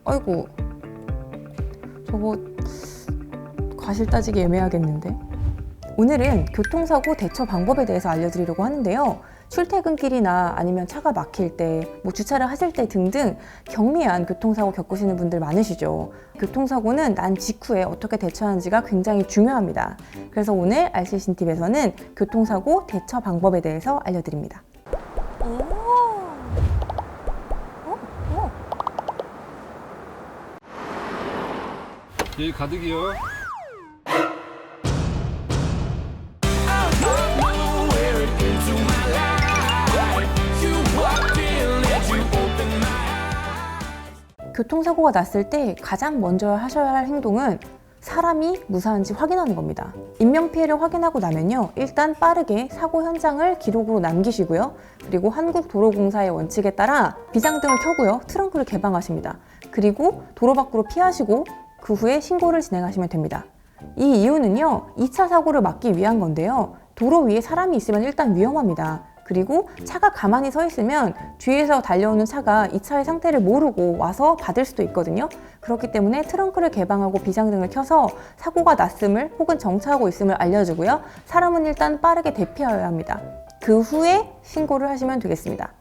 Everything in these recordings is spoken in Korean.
아이고, 저거 과실 따지기 애매하겠는데. 오늘은 교통사고 대처 방법에 대해서 알려드리려고 하는데요. 출퇴근길이나 아니면 차가 막힐 때, 주차를 하실 때 등등 경미한 교통사고 겪으시는 분들 많으시죠. 교통사고는 난 직후에 어떻게 대처하는지가 굉장히 중요합니다. 그래서 오늘 RC신팁에서는 교통사고 대처 방법에 대해서 알려드립니다. 여기 가득이요. 교통사고가 났을 때 가장 먼저 하셔야 할 행동은 사람이 무사한지 확인하는 겁니다. 인명피해를 확인하고 나면요, 일단 빠르게 사고 현장을 기록으로 남기시고요. 그리고 한국도로공사의 원칙에 따라 비상등을 켜고요, 트렁크를 개방하십니다. 그리고 도로 밖으로 피하시고 그 후에 신고를 진행하시면 됩니다. 이 이유는요, 2차 사고를 막기 위한 건데요. 도로 위에 사람이 있으면 일단 위험합니다. 그리고 차가 가만히 서 있으면 뒤에서 달려오는 차가 이 차의 상태를 모르고 와서 받을 수도 있거든요. 그렇기 때문에 트렁크를 개방하고 비상등을 켜서 사고가 났음을 혹은 정차하고 있음을 알려주고요. 사람은 일단 빠르게 대피하여야 합니다. 그 후에 신고를 하시면 되겠습니다.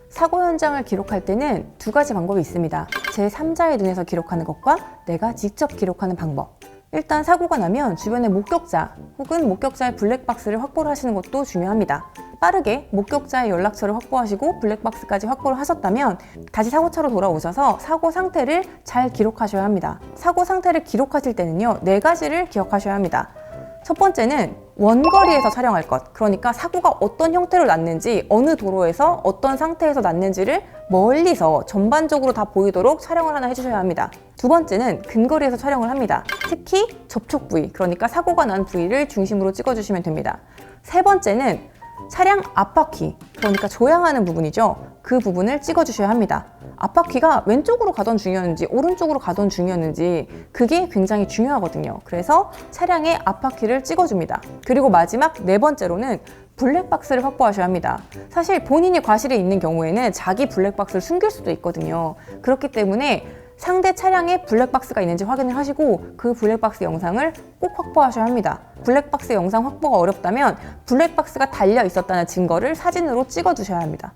사고 현장을 기록할 때는 두 가지 방법이 있습니다. 제3자의 눈에서 기록하는 것과 내가 직접 기록하는 방법. 일단 사고가 나면 주변의 목격자 혹은 목격자의 블랙박스를 확보를 하시는 것도 중요합니다. 빠르게 목격자의 연락처를 확보하시고 블랙박스까지 확보를 하셨다면 다시 사고차로 돌아오셔서 사고 상태를 잘 기록하셔야 합니다. 사고 상태를 기록하실 때는요, 4가지를 기억하셔야 합니다. 첫 번째는 원거리에서 촬영할 것, 그러니까 사고가 어떤 형태로 났는지, 어느 도로에서 어떤 상태에서 났는지를 멀리서 전반적으로 다 보이도록 촬영을 하나 해주셔야 합니다. 두 번째는 근거리에서 촬영을 합니다. 특히 접촉 부위, 그러니까 사고가 난 부위를 중심으로 찍어주시면 됩니다. 세 번째는 차량 앞바퀴, 그러니까 조향하는 부분이죠. 그 부분을 찍어주셔야 합니다. 앞바퀴가 왼쪽으로 가던 중이었는지 오른쪽으로 가던 중이었는지 그게 굉장히 중요하거든요. 그래서 차량의 앞바퀴를 찍어줍니다. 그리고 마지막 4번째로는 블랙박스를 확보하셔야 합니다. 사실 본인이 과실이 있는 경우에는 자기 블랙박스를 숨길 수도 있거든요. 그렇기 때문에 상대 차량에 블랙박스가 있는지 확인을 하시고 그 블랙박스 영상을 꼭 확보하셔야 합니다. 블랙박스 영상 확보가 어렵다면 블랙박스가 달려 있었다는 증거를 사진으로 찍어주셔야 합니다.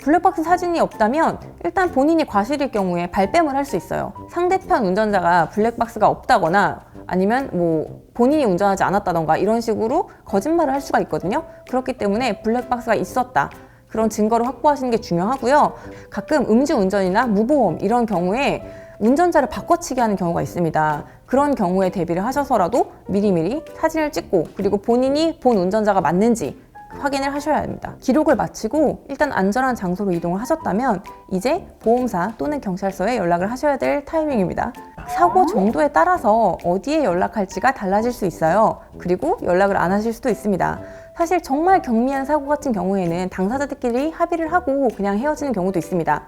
블랙박스 사진이 없다면 일단 본인이 과실일 경우에 발뺌을 할 수 있어요. 상대편 운전자가 블랙박스가 없다거나 아니면 본인이 운전하지 않았다던가 이런 식으로 거짓말을 할 수가 있거든요. 그렇기 때문에 블랙박스가 있었다, 그런 증거를 확보하시는 게 중요하고요. 가끔 음주운전이나 무보험 이런 경우에 운전자를 바꿔치기 하는 경우가 있습니다. 그런 경우에 대비를 하셔서라도 미리미리 사진을 찍고 그리고 본인이 본 운전자가 맞는지 확인을 하셔야 합니다. 기록을 마치고 일단 안전한 장소로 이동을 하셨다면 이제 보험사 또는 경찰서에 연락을 하셔야 될 타이밍입니다. 사고 정도에 따라서 어디에 연락할지가 달라질 수 있어요. 그리고 연락을 안 하실 수도 있습니다. 사실 정말 경미한 사고 같은 경우에는 당사자들끼리 합의를 하고 그냥 헤어지는 경우도 있습니다.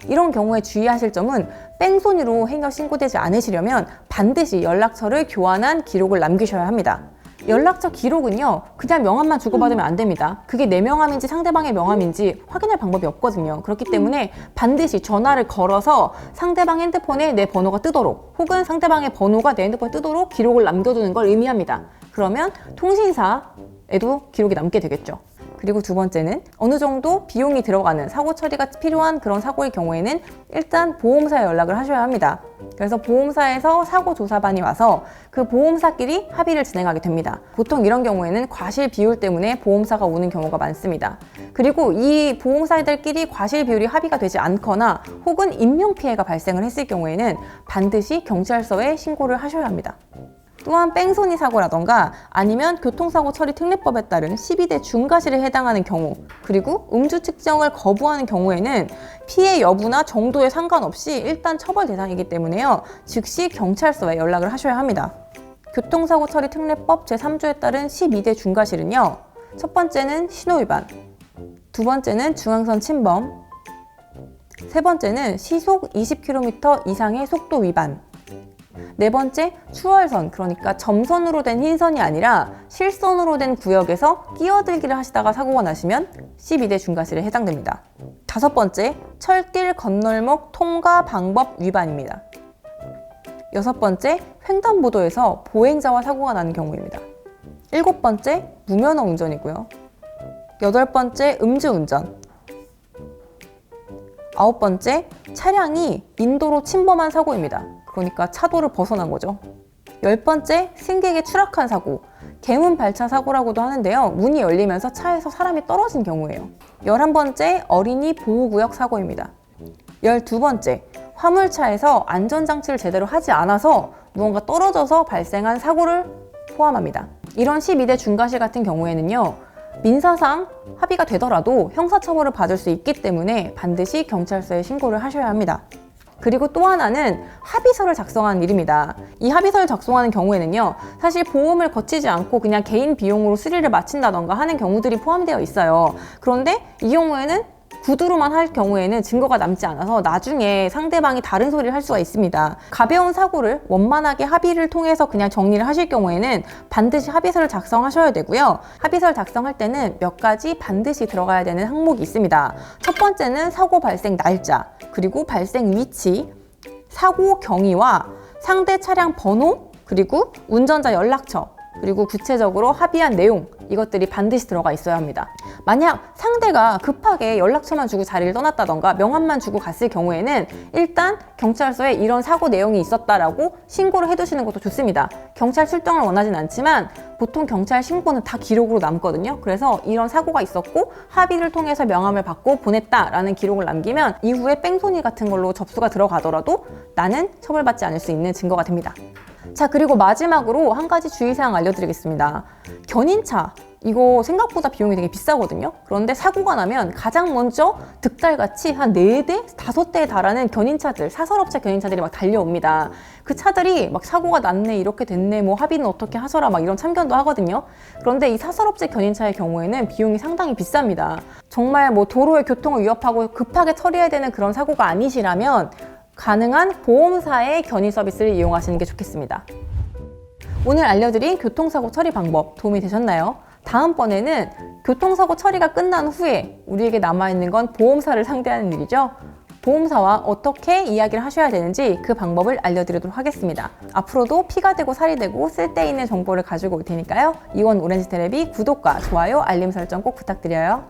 이런 경우에 주의하실 점은 뺑소니로 행여 신고되지 않으시려면 반드시 연락처를 교환한 기록을 남기셔야 합니다. 연락처 기록은요, 그냥 명함만 주고받으면 안 됩니다. 그게 내 명함인지 상대방의 명함인지 확인할 방법이 없거든요. 그렇기 때문에 반드시 전화를 걸어서 상대방 핸드폰에 내 번호가 뜨도록 혹은 상대방의 번호가 내 핸드폰에 뜨도록 기록을 남겨두는 걸 의미합니다. 그러면 통신사에도 기록이 남게 되겠죠. 그리고 두 번째는 어느 정도 비용이 들어가는 사고 처리가 필요한 그런 사고의 경우에는 일단 보험사에 연락을 하셔야 합니다. 그래서 보험사에서 사고 조사반이 와서 그 보험사끼리 합의를 진행하게 됩니다. 보통 이런 경우에는 과실 비율 때문에 보험사가 오는 경우가 많습니다. 그리고 이 보험사들끼리 과실 비율이 합의가 되지 않거나 혹은 인명피해가 발생을 했을 경우에는 반드시 경찰서에 신고를 하셔야 합니다. 또한 뺑소니 사고라던가 아니면 교통사고 처리 특례법에 따른 12대 중과실에 해당하는 경우, 그리고 음주 측정을 거부하는 경우에는 피해 여부나 정도에 상관없이 일단 처벌 대상이기 때문에요, 즉시 경찰서에 연락을 하셔야 합니다. 교통사고 처리 특례법 제3조에 따른 12대 중과실은요, 첫 번째는 신호위반, 두 번째는 중앙선 침범, 세 번째는 시속 20km 이상의 속도 위반, 네 번째, 추월선, 그러니까 점선으로 된 흰선이 아니라 실선으로 된 구역에서 끼어들기를 하시다가 사고가 나시면 12대 중과실에 해당됩니다. 5번째, 철길 건널목 통과 방법 위반입니다. 6번째, 횡단보도에서 보행자와 사고가 나는 경우입니다. 7번째, 무면허 운전이고요. 8번째, 음주운전. 9번째, 차량이 인도로 침범한 사고입니다. 그러니까 차도를 벗어난 거죠. 10번째, 승객이 추락한 사고, 개문 발차 사고라고도 하는데요. 문이 열리면서 차에서 사람이 떨어진 경우예요. 11번째, 어린이 보호구역 사고입니다. 12번째, 화물차에서 안전장치를 제대로 하지 않아서 무언가 떨어져서 발생한 사고를 포함합니다. 이런 12대 중과실 같은 경우에는요, 민사상 합의가 되더라도 형사처벌을 받을 수 있기 때문에 반드시 경찰서에 신고를 하셔야 합니다. 그리고 또 하나는 합의서를 작성하는 일입니다. 이 합의서를 작성하는 경우에는요, 사실 보험을 거치지 않고 그냥 개인 비용으로 수리를 마친다던가 하는 경우들이 포함되어 있어요. 그런데 이 경우에는 구두로만 할 경우에는 증거가 남지 않아서 나중에 상대방이 다른 소리를 할 수가 있습니다. 가벼운 사고를 원만하게 합의를 통해서 그냥 정리를 하실 경우에는 반드시 합의서를 작성하셔야 되고요. 합의서를 작성할 때는 몇 가지 반드시 들어가야 되는 항목이 있습니다. 첫 번째는 사고 발생 날짜, 그리고 발생 위치, 사고 경위와 상대 차량 번호, 그리고 운전자 연락처, 그리고 구체적으로 합의한 내용, 이것들이 반드시 들어가 있어야 합니다. 만약 상대가 급하게 연락처만 주고 자리를 떠났다던가 명함만 주고 갔을 경우에는 일단 경찰서에 이런 사고 내용이 있었다라고 신고를 해두시는 것도 좋습니다. 경찰 출동을 원하진 않지만 보통 경찰 신고는 다 기록으로 남거든요. 그래서 이런 사고가 있었고 합의를 통해서 명함을 받고 보냈다라는 기록을 남기면 이후에 뺑소니 같은 걸로 접수가 들어가더라도 나는 처벌받지 않을 수 있는 증거가 됩니다. 자, 그리고 마지막으로 한 가지 주의사항 알려드리겠습니다. 견인차, 이거 생각보다 비용이 되게 비싸거든요. 그런데 사고가 나면 가장 먼저 득달같이 한 4대, 5대에 달하는 견인차들, 사설업체 견인차들이 막 달려옵니다. 그 차들이 막 사고가 났네, 이렇게 됐네, 뭐 합의는 어떻게 하셔라, 막 이런 참견도 하거든요. 그런데 이 사설업체 견인차의 경우에는 비용이 상당히 비쌉니다. 정말 뭐 도로의 교통을 위협하고 급하게 처리해야 되는 그런 사고가 아니시라면 가능한 보험사의 견인 서비스를 이용하시는 게 좋겠습니다. 오늘 알려드린 교통사고 처리 방법 도움이 되셨나요? 다음번에는 교통사고 처리가 끝난 후에 우리에게 남아있는 건 보험사를 상대하는 일이죠. 보험사와 어떻게 이야기를 하셔야 되는지 그 방법을 알려드리도록 하겠습니다. 앞으로도 피가 되고 살이 되고 쓸데있는 정보를 가지고 올 테니까요. 이원 오렌지 테레비 구독과 좋아요, 알림 설정 꼭 부탁드려요.